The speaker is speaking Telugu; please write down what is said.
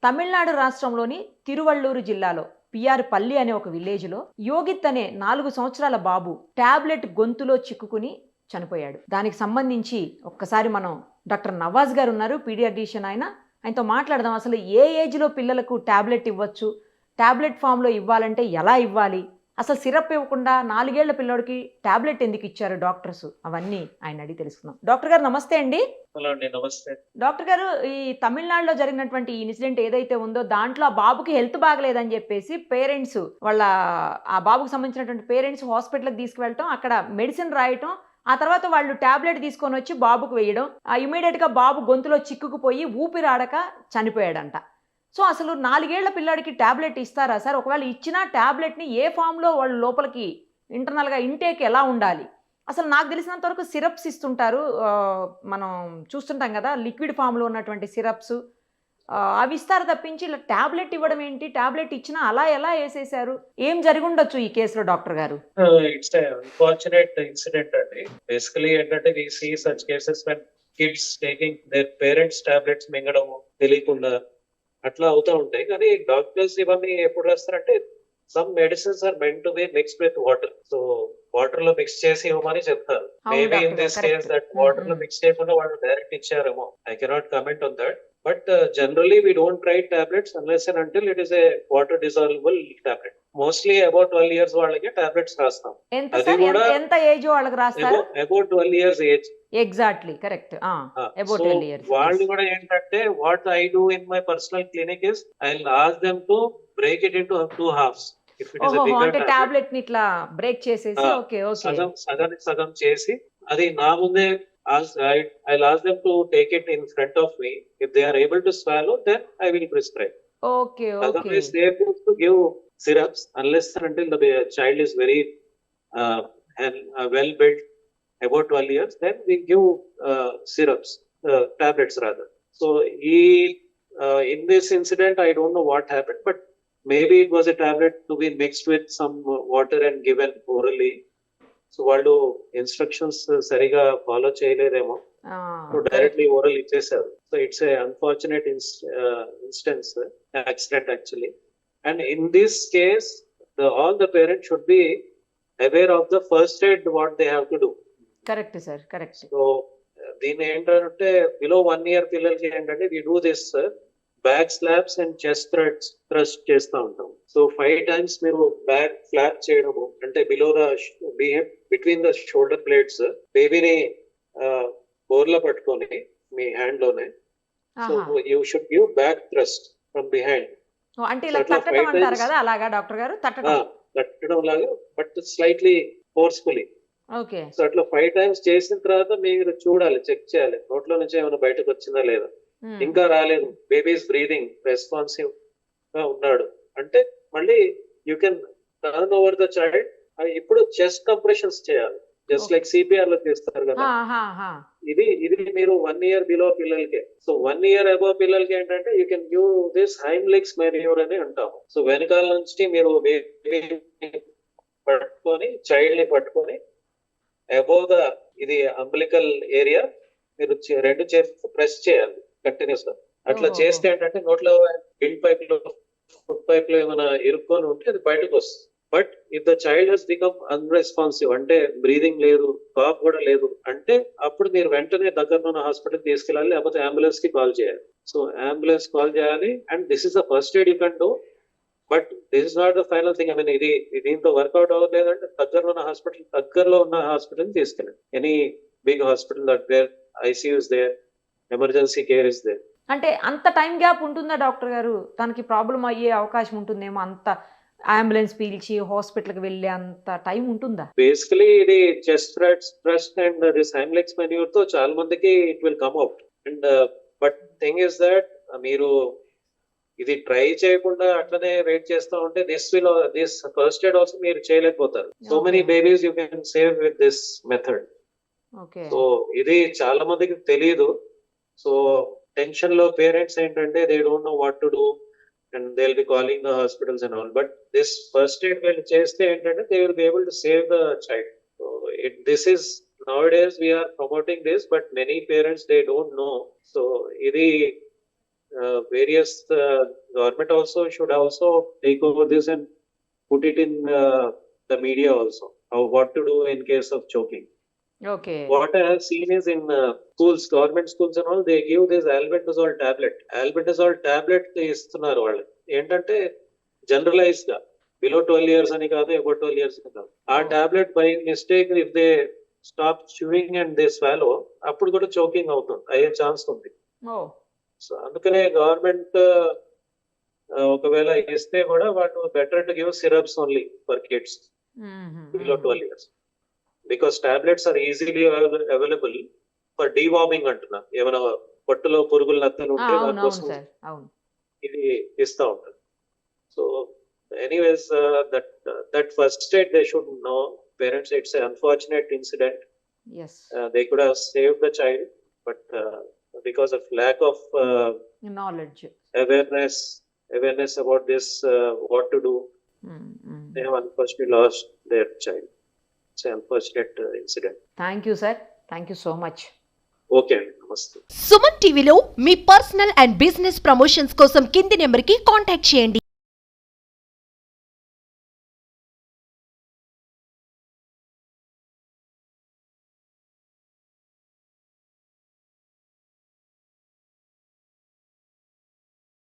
తమిళనాడు రాష్ట్రంలోని తిరువళ్ళూరు జిల్లాలో పిఆర్ పల్లి అనే ఒక విలేజ్లో యోగిత్ అనే 4 సంవత్సరాల బాబు టాబ్లెట్ గొంతులో చిక్కుకుని చనిపోయాడు. దానికి సంబంధించి ఒక్కసారి మనం డాక్టర్ నవాజ్ గారు ఉన్నారు, పీడియాట్రిషియన్. ఆయనతో మాట్లాడదాం. అసలు ఏ ఏజ్లో పిల్లలకు టాబ్లెట్ ఇవ్వచ్చు, టాబ్లెట్ ఫామ్లో ఇవ్వాలంటే ఎలా ఇవ్వాలి, అసలు సిరప్ ఇవ్వకుండా 4 ఏళ్ల పిల్లోడికి టాబ్లెట్ ఎందుకు ఇచ్చారు డాక్టర్స్, అవన్నీ ఆయన అడిగి తెలుసుకుందాం. డాక్టర్ గారు నమస్తే అండి. హలో అండి, నమస్తే. డాక్టర్ గారు, ఈ తమిళనాడులో జరిగినటువంటి ఈ ఇన్సిడెంట్ ఏదైతే ఉందో దాంట్లో ఆ బాబుకి హెల్త్ బాగలేదని చెప్పేసి పేరెంట్స్ వాళ్ళ ఆ బాబుకి సంబంధించినటువంటి పేరెంట్స్ హాస్పిటల్కి తీసుకువెళ్ళటం, అక్కడ మెడిసిన్ రాయటం, ఆ తర్వాత వాళ్ళు టాబ్లెట్ తీసుకొని వచ్చి బాబుకు వేయడం, ఇమీడియట్గా బాబు గొంతులో చిక్కుకుపోయి ఊపిరాడక చనిపోయాడంట. సో అసలు 4 ఏళ్ల పిల్లాడికి టాబ్లెట్ ఇస్తారా సార్? ఒకవేళ ఇచ్చినా టాబ్లెట్ని ఏ ఫామ్లో వాళ్ళు లోపలికి ఇంటర్నల్గా ఇంటేక్ ఎలా ఉండాలి? అసలు నాకు తెలిసినంత వరకు సిరప్స్ ఇస్తుంటారు, మనం చూస్తుంటాం కదా లిక్విడ్ ఫామ్లో ఉన్నటువంటి సిరప్స్, అవి ఇస్తారు తప్పించి ఇలా టాబ్లెట్ ఇవ్వడం ఏంటి? టాబ్లెట్ ఇచ్చినా అలా ఎలా వేసేసారు? ఏం జరిగి ఉండొచ్చు ఈ కేసులో డాక్టర్ గారు? ఇట్స్ అన్ఫార్చునేట్ ఇన్సిడెంట్ అండి. బేసికలీ ఏంటంటే we see such cases when kids taking their parents tablets మింగడం తెలియకుండా అట్లా అవుతా ఉంటాయి. కానీ డాక్టర్స్ ఇవన్నీ ఎప్పుడు రాస్తారంటే some medicines are meant to be mixed with water. So water లో మిక్స్ చేసి ఇవ్వమని చెప్తారు. Maybe in this case that water లో మిక్స్ చేయకుండా వాళ్ళు డైరెక్ట్ ఇచ్చారేమో. I cannot comment on that. But generally we don't try tablets unless and until it is a water dissolvable tablet. Mostly about 12 years వాళ్ళకి టాబ్లెట్స్ రాస్తాం. అది కూడా ఎంత ఏజ్ వాళ్ళకి రాస్తారు? About 12 years age. Exactly correct. About 12 years. వాళ్ళు కూడా ఏంటంటే what I do in my personal clinic is I will ask them to break it into 2 halves. If it is a bigger అంటే టాబ్లెట్ ని ఇట్లా బ్రేక్ చేసేసి ఓకే ఓకే సగం చేసి అది నా ముందే I'll ask them to take it in front of me. If they are able to swallow, then I will prescribe. Okay. Otherwise, they are supposed to give syrups unless and until the child is very well built, about 12 years. Then we give syrups, tablets rather. So in this incident, I don't know what happened, but maybe it was a tablet to be mixed with some water and given orally. So వాళ్ళు ఇన్స్ట్రక్షన్స్ సరిగా ఫాలో చేయలేదేమో, సో డైరెక్ట్లీ ఓరల్ ఇచ్చేసారు. So it's a unfortunate instance, accident actually. And in this case all the parents should be aware of the first aid what they have to do. Correct sir, correct. So దీన్ని ఏంటంటే బిలో 1 year పిల్లలకి ఏంటంటే we do this back slaps and chest thrust చేస్తూ ఉంటాం. సో 5 times మీరు బ్యాక్ ఫ్లాప్ చేయడము అంటే below the between the shoulder blades, బేబీని బోర్లో పట్టుకొని మీ హ్యాండ్ లోనే. So you should give back thrust from behind. అంటే ఇలా తట్టడం అంటారు కదా, అలాగా డాక్టర్ గారు? తట్టడం లాగా, but slightly forcefully. Okay. So అట్లా 5 times చేసిన తర్వాత మీరు చూడాలి, చెక్ చేయాలి నోట్లో నుంచి ఏమైనా బయటకు వచ్చిందా లేదా. ఇంకా రాలేదు, బేబీ ఇస్ బ్రీదింగ్, రెస్పాన్సివ్ గా ఉన్నాడు అంటే మళ్ళీ you can turn over the child. ఇప్పుడు చెస్ట్ కంప్రెషన్స్ చేయాలి, జస్ట్ లైక్ సిపిఆర్ లో చేస్తారు కదా. ఇది మీరు 1 year బిలో పిల్లలకి. సో 1 year అబౌవ్ పిల్లలకి ఏంటంటే you can give this Heimlich manoeuvre అని అంటాము. సో వెనకాల నుంచి మీరు పట్టుకొని చైల్డ్ ని పట్టుకొని అబౌవ్ ద ఇది అంబిలికల్ ఏరియా మీరు 2 చేతులతో ప్రెస్ చేయాలి కంటిన్యూస్ గా. అట్లా చేస్తే ఏంటంటే నోట్లో విండ్ పైప్ లో ఫుడ్ పైప్ లో ఏమైనా ఇరుక్కొని ఉంటే అది బయటకు వస్తుంది. But if the child he's become unresponsive అంటే బ్రీదింగ్ లేదు, కాఫ్ కూడా లేదు అంటే అప్పుడు మీరు వెంటనే దగ్గరలో ఉన్న హాస్పిటల్ తీసుకెళ్ళాలి, లేకపోతే అంబులెన్స్ కి కాల్ చేయాలి. సో అంబులెన్స్ కాల్ చేయాలి. And this is the first aid you can do, but this is not the final thing. I mean ఇది దీంతో వర్కౌట్ అవ్వలేదంటే దగ్గరలో ఉన్న హాస్పిటల్ తీసుకెళ్ళండి. Any big hospital that where ICU is there, emergency care is there. అంటే అంత టైం గ్యాప్ ఉంటుందా డాక్టర్ గారు? తనకి ప్రాబ్లం అయ్యే అవకాశం ఉంటుందేమో, అంత అంబులెన్స్ పీల్చి హాస్పిటల్కి వెళ్ళే అంత టైం ఉంటుందా? బేసికలీ ఇది chest thrust and this Heimlich manoeuvre తో చాలా మందికి it will come out. And but thing is that మీరు ఇది ట్రై చేయకుండా అట్లనే వెయిట్ చేస్తూ ఉంటే దిస్ ఫస్ట్ ఎయిడ్ ఆల్సో మీరు చేయలేకపోతారు. So many babies you can save with this method. So ఇది చాలా మందికి తెలియదు. సో టెన్షన్ లో పేరెంట్స్ ఏంటంటే they don't know what to do and they will be calling the hospitals and all. But this first aid వీళ్ళు చేస్తే ఏంటంటే they will be able to save the child. So this is nowadays we are promoting this, but many parents they don't know. So ఇది various government also should also take over this and put it in the media also. How what to do in case of choking. Okay. What I have seen is in schools, government schools and all, they give this albendazole tablet. Albendazole tablet ఇస్తున్నారు వాళ్ళు. ఏంటంటే జనరలైజ్ గా బిలో 12 years అని కాదు, అబౌ 12 years అని కాదు. ఆ tablet by mistake if they stop chewing and they swallow, అప్పుడు కూడా చోకింగ్ అవుతుంది, అయ్యే ఛాన్స్ ఉంది. ఓ సో అందుకనే గవర్నమెంట్ ఒకవేళ ఇస్తే కూడా వాళ్ళు better to give syrups only for kids below 12 years. Because tablets are easily available for deworming అంటున్నా. ఏమైనా పొట్టులో పురుగులు నత్తలు ఉంటే అవును దానికోసం సార్, అవును. ఇది ఇస్తా ఉంటారు. So anyways that first aid they should know. Parents, it's unfortunate incident. Yes, They could have saved the child, but because of lack of knowledge. awareness about this, what to do, they have unfortunately lost their child. It's an unfortunate incident. Thank you sir, thank you so much. Okay, namaste. Suman టీవీలో మీ పర్సనల్ అండ్ బిజినెస్ ప్రమోషన్స్ కోసం కింది నెంబర్కి కాంటాక్ట్ చేయండి.